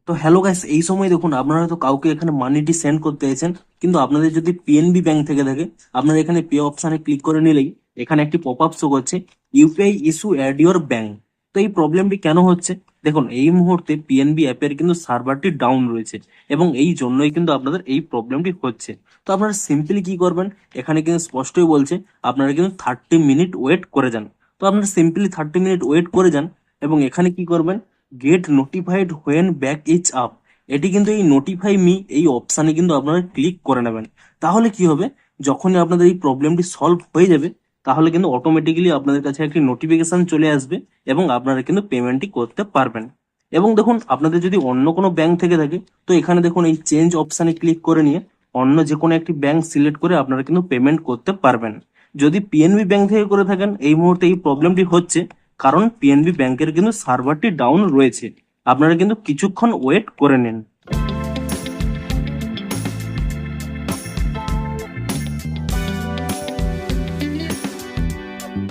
তো hello guys, এই সময় দেখুন আপনারা হয়তো কাউকে এখানে মানিটি সেন্ড করতে চাইছেন, কিন্তু আপনাদের যদি পিএনবি ব্যাংক থেকে থাকে, আপনারা এখানে পে অপশানে ক্লিক করে নিলেই এখানে একটি পপ আপ শো করছে, UPI issue add your bank. তো এই প্রবলেমটি কেন হচ্ছে? দেখুন, এই মুহূর্তে পিএনবি অ্যাপের কিন্তু সার্ভারটি ডাউন রয়েছে এবং এই জন্যই কিন্তু আপনাদের এই প্রবলেমটি হচ্ছে। তো আপনারা সিম্পলি কি করবেন, এখানে কিন্তু স্পষ্টই বলছে আপনারা কিন্তু 30 মিনিট ওয়েট করে যান। তো আপনারা সিম্পলি 30 মিনিট ওয়েট করে যান এবং এখানে কি করবেন, get notified when back is up, এটি কিন্তু এই নোটিফাই মি এই অপশানে কিন্তু আপনারা ক্লিক করে নেবেন। তাহলে কি হবে, যখনই আপনাদের এই প্রবলেমটি সলভ হয়ে যাবে, তাহলে কিন্তু অটোমেটিক্যালি আপনাদের কাছে একটি নোটিফিকেশন চলে আসবে এবং আপনারা কিন্তু পেমেন্টটি করতে পারবেন। এবং দেখুন, আপনাদের যদি অন্য কোনো ব্যাংক থেকে থাকে, তো এখানে দেখুন এই চেঞ্জ অপশানে ক্লিক করে নিয়ে অন্য যে কোনো একটি ব্যাংক সিলেক্ট করে আপনারা কিন্তু পেমেন্ট করতে পারবেন। যদি পিএনবি ব্যাংক থেকে করে থাকেন, এই মুহূর্তে এই প্রবলেমটি হচ্ছে কারণ পিএনবি ব্যাংকের কিন্তু সার্ভারটি ডাউন রয়েছে। আপনারা কিন্তু কিছুক্ষণ ওয়েট করে নিন।